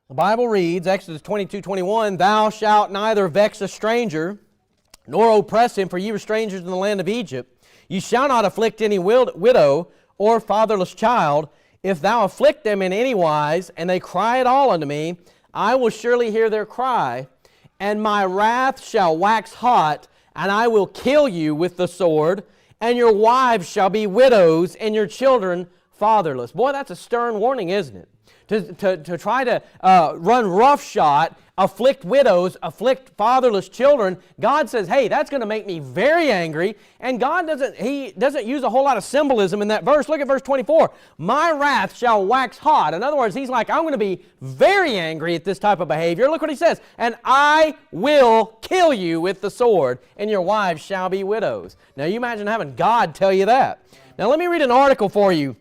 The Bible reads, Exodus 22:21, "Thou shalt neither vex a stranger, nor oppress him, for ye were strangers in the land of Egypt. Ye shall not afflict any widow or fatherless child. If thou afflict them in any wise, and they cry at all unto me, I will surely hear their cry, and my wrath shall wax hot, and I will kill you with the sword, and your wives shall be widows, and your children fatherless." Boy, that's a stern warning, isn't it? To try to run roughshod, afflict widows, afflict fatherless children. God says, hey, that's going to make me very angry. And God doesn't use a whole lot of symbolism in that verse. Look at verse 24. "My wrath shall wax hot." In other words, he's like, I'm going to be very angry at this type of behavior. Look what he says. "And I will kill you with the sword, and your wives shall be widows." Now you imagine having God tell you that. Now let me read an article for you.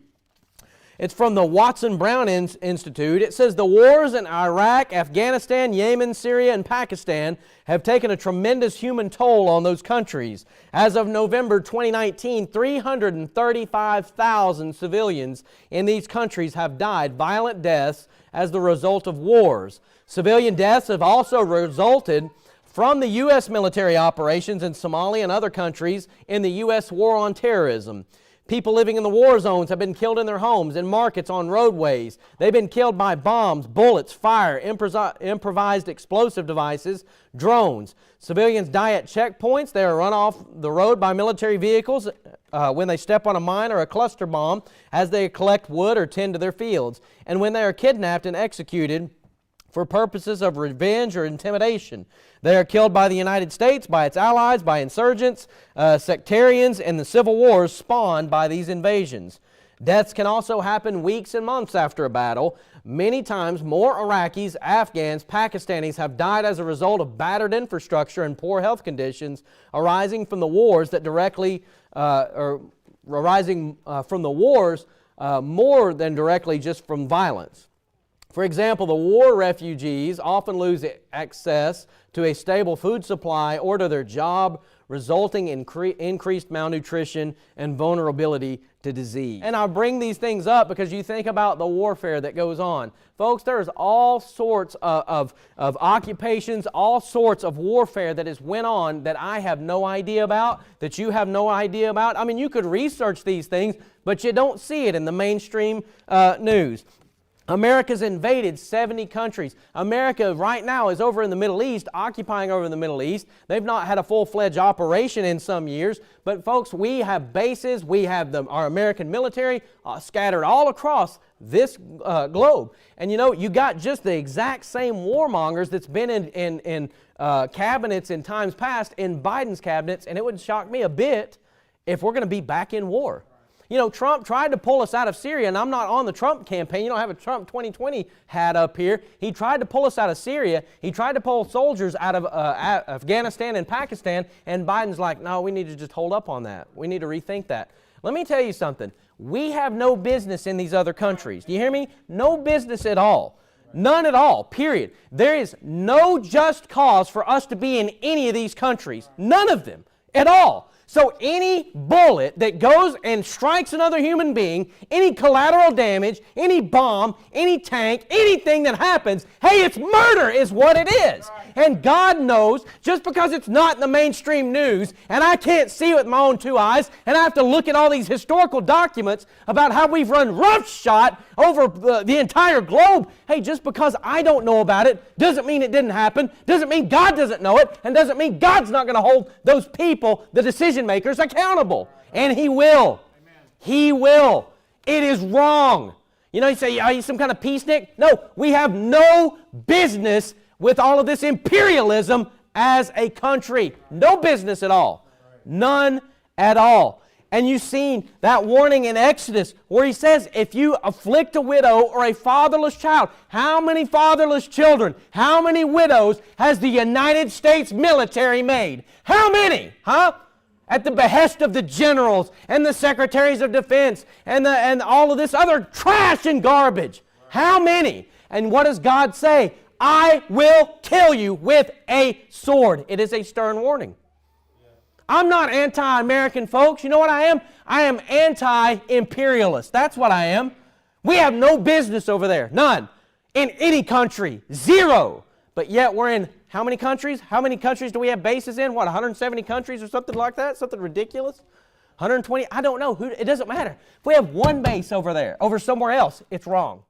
It's from the Watson Brown Institute. It says, "The wars in Iraq, Afghanistan, Yemen, Syria, and Pakistan have taken a tremendous human toll on those countries. As of November 2019, 335,000 civilians in these countries have died violent deaths as the result of wars. Civilian deaths have also resulted from the U.S. military operations in Somalia and other countries in the U.S. war on terrorism. People living in the war zones have been killed in their homes, in markets, on roadways. They've been killed by bombs, bullets, fire, improvised explosive devices, drones. Civilians die at checkpoints. They are run off the road by military vehicles when they step on a mine or a cluster bomb as they collect wood or tend to their fields, and when they are kidnapped and executed for purposes of revenge or intimidation. They are killed by the United States, by its allies, by insurgents, sectarians, and the civil wars spawned by these invasions. Deaths can also happen weeks and months after a battle. Many times more Iraqis, Afghans, Pakistanis have died as a result of battered infrastructure and poor health conditions arising from the wars that more than directly just from violence. For example, the war refugees often lose access to a stable food supply or to their job, resulting in increased malnutrition and vulnerability to disease. And I bring these things up because you think about the warfare that goes on. Folks, there's all sorts of occupations, all sorts of warfare that has went on that I have no idea about, that you have no idea about. I mean, you could research these things, but you don't see it in the mainstream news. America's invaded 70 countries. America right now is over in the Middle East, occupying over in the Middle East. They've not had a full-fledged operation in some years, but folks, we have bases, we have our American military scattered all across this globe. And you know, you got just the exact same warmongers that's been in cabinets in times past, in Biden's cabinets, and it wouldn't shock me a bit if we're going to be back in war. You know, Trump tried to pull us out of Syria, and I'm not on the Trump campaign. You don't have a Trump 2020 hat up here. He tried to pull us out of Syria. He tried to pull soldiers out of Afghanistan and Pakistan, and Biden's like, no, we need to just hold up on that. We need to rethink that. Let me tell you something. We have no business in these other countries. Do you hear me? No business at all. None at all, period. There is no just cause for us to be in any of these countries. None of them at all. So any bullet that goes and strikes another human being, any collateral damage, any bomb, any tank, anything that happens, hey, it's murder is what it is. And God knows, just because it's not in the mainstream news, and I can't see it with my own two eyes, and I have to look at all these historical documents about how we've run roughshod over the entire globe, hey, just because I don't know about it doesn't mean it didn't happen, doesn't mean God doesn't know it, and doesn't mean God's not going to hold those people, the decision makers, accountable. And He will. Amen. He will. It is wrong. You know, you say, are you some kind of peacenik? No, we have no business with all of this imperialism as a country. No business at all. None at all. And you've seen that warning in Exodus where He says, if you afflict a widow or a fatherless child, how many fatherless children, how many widows has the United States military made? How many? Huh? At the behest of the generals and the secretaries of defense and all of this other trash and garbage. How many? And what does God say? I will kill you with a sword. It is a stern warning. I'm not anti-American, folks. You know what I am? I am anti-imperialist. That's what I am. We have no business over there. None. in any country. 0. But yet we're in how many countries? How many countries do we have bases in? What, 170 countries or something like that? Something ridiculous? 120? I don't know. It doesn't matter. If we have one base over there, over somewhere else, it's wrong.